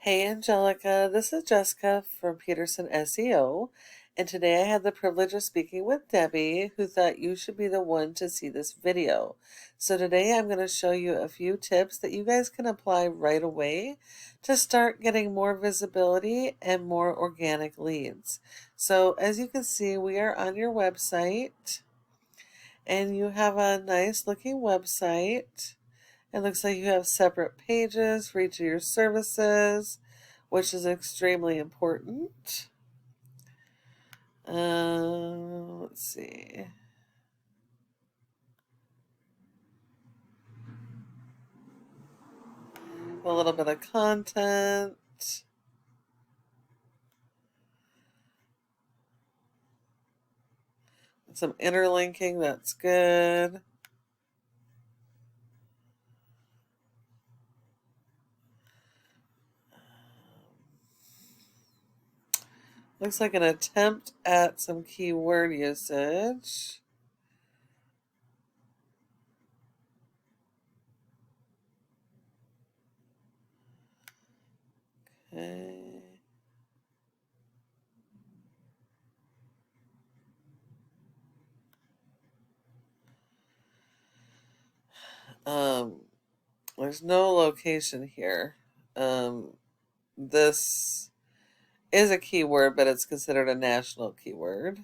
Hey Angelica, this is Jessica from Peterson SEO, and today I had the privilege of speaking with Debbie, who thought you should be the one to see this video. So today I'm going to show you a few tips that you guys can apply right away to start getting more visibility and more organic leads. So as you can see, we are on your website, and you have a nice looking website. It looks like you have separate pages for each of your services, which is extremely important. Let's see. A little bit of content. Some interlinking, that's good. Looks like an attempt at some keyword usage. Okay. Um, there's no location here. This is a keyword, but it's considered a national keyword.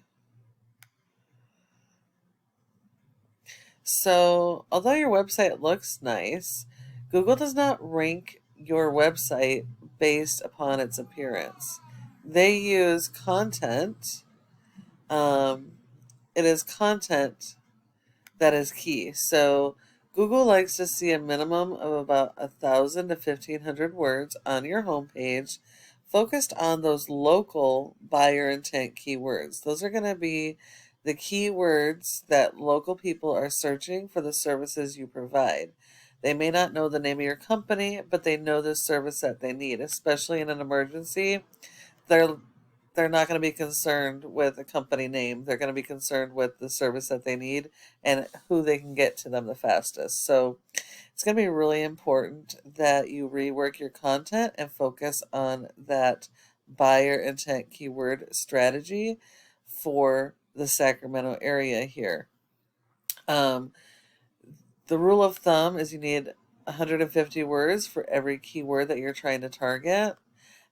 So, although your website looks nice, Google does not rank your website based upon its appearance. They use content. Um, it is content that is key. So, Google likes to see a minimum of about 1,000 to 1,500 words on your homepage focused on those local buyer intent keywords. Those are going to be the keywords that local people are searching for the services you provide. They may not know the name of your company, but they know the service that they need, especially in an emergency. They're they're not going to be concerned with a company name. They're going to be concerned with the service that they need and who they can get to them the fastest. So it's going to be really important that you rework your content and focus on that buyer intent keyword strategy for the Sacramento area here. Um, the rule of thumb is you need 150 words for every keyword that you're trying to target.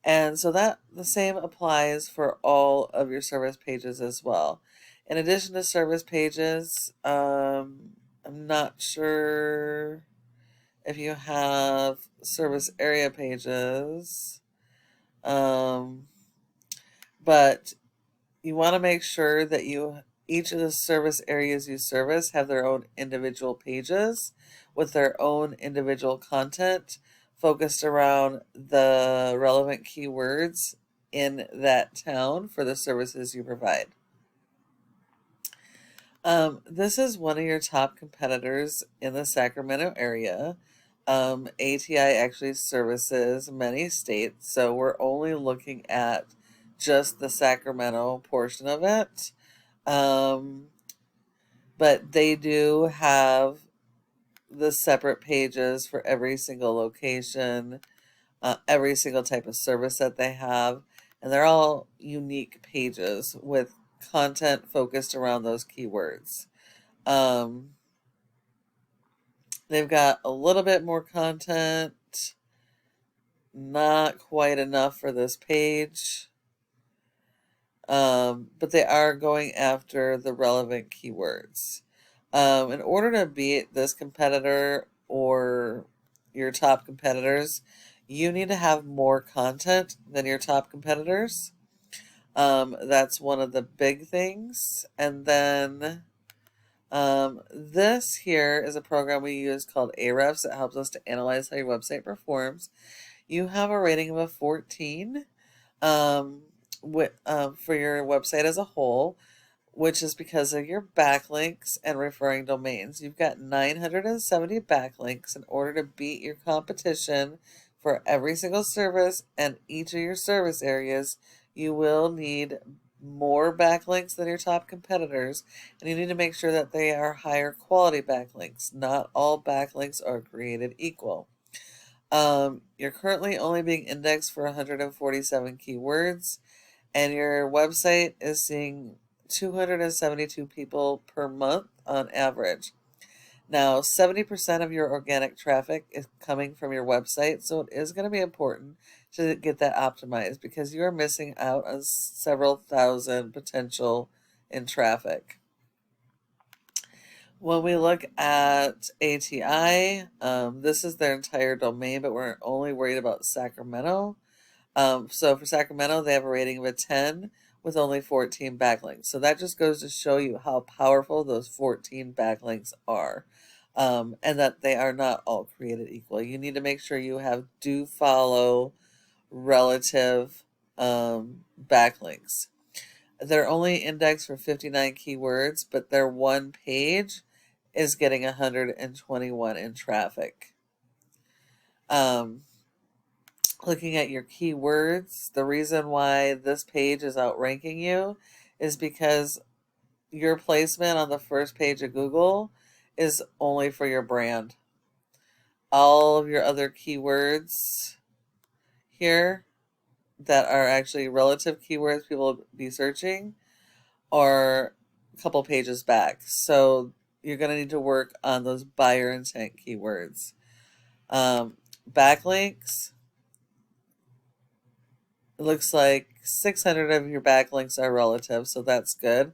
And so that the same applies for all of your service pages as well. In addition to service pages, I'm not sure if you have service area pages, um, but you want to make sure that each of the service areas you service have their own individual pages with their own individual content focused around the relevant keywords in that town for the services you provide. This is one of your top competitors in the Sacramento area. ATI actually services many states, so we're only looking at just the Sacramento portion of it. Um, but they do have the separate pages for every single location, every single type of service that they have, and they're all unique pages with content focused around those keywords. Um, they've got a little bit more content, not quite enough for this page, but they are going after the relevant keywords. In order to beat this competitor or your top competitors, you need to have more content than your top competitors. That's one of the big things. And then this here is a program we use called Ahrefs that helps us to analyze how your website performs. You have a rating of a 14 um, for your website as a whole, which is because of your backlinks and referring domains. You've got 970 backlinks. In order to beat your competition for every single service and each of your service areas, you will need more backlinks than your top competitors, and you need to make sure that they are higher quality backlinks. Not all backlinks are created equal. You're currently only being indexed for 147 keywords, and your website is seeing 272 people per month on average. Now, 70% of your organic traffic is coming from your website, so it is going to be important to get that optimized because you are missing out on several thousand potential in traffic. When we look at ATI, this is their entire domain, but we're only worried about Sacramento. So for Sacramento, they have a rating of a 10 with only 14 backlinks. So that just goes to show you how powerful those 14 backlinks are. And that they are not all created equal. You need to make sure you have do follow relative backlinks. They're only indexed for 59 keywords, but their one page is getting 121 in traffic. Looking at your keywords, the reason why this page is outranking you is because your placement on the first page of Google is only for your brand. All of your other keywords here that are actually relative keywords people will be searching are a couple pages back. So you're going to need to work on those buyer intent keywords. Backlinks. It looks like 600 of your backlinks are relative, so that's good.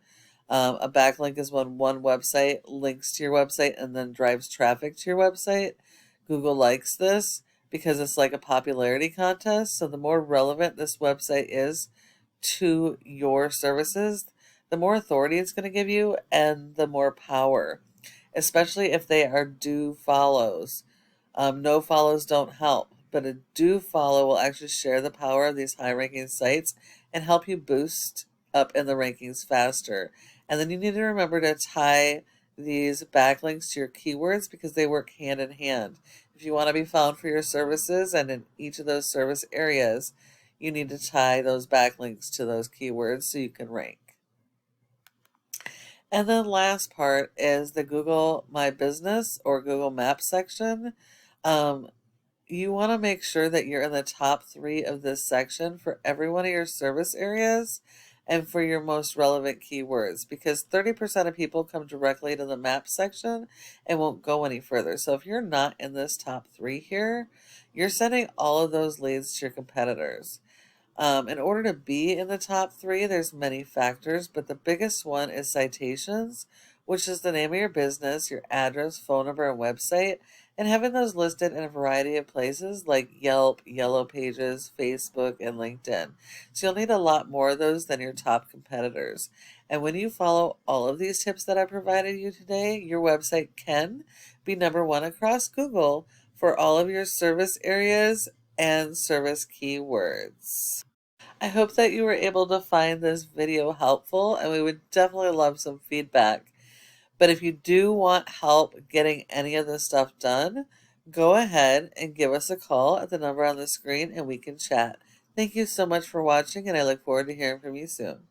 A backlink is when one website links to your website and then drives traffic to your website. Google likes this because it's like a popularity contest. So the more relevant this website is to your services, the more authority it's going to give you and the more power, especially if they are do follows. No follows don't help, but a do follow will actually share the power of these high ranking sites and help you boost up in the rankings faster. And then you need to remember to tie these backlinks to your keywords because they work hand in hand. If you want to be found for your services and in each of those service areas, you need to tie those backlinks to those keywords so you can rank. And then last part is the Google My Business or Google Maps section. You want to make sure that you're in the top 3 of this section for every one of your service areas and for your most relevant keywords because 30% of people come directly to the map section and won't go any further. So if you're not in this top 3 here, you're sending all of those leads to your competitors. In order to be in the top 3, there's many factors, but the biggest one is citations, which is the name of your business, your address, phone number, and website, and having those listed in a variety of places like Yelp, Yellow Pages, Facebook, and LinkedIn. So you'll need a lot more of those than your top competitors. And when you follow all of these tips that I provided you today, your website can be number 1 across Google for all of your service areas and service keywords. I hope that you were able to find this video helpful, and we would definitely love some feedback. But if you do want help getting any of this stuff done, go ahead and give us a call at the number on the screen and we can chat. Thank you so much for watching, and I look forward to hearing from you soon.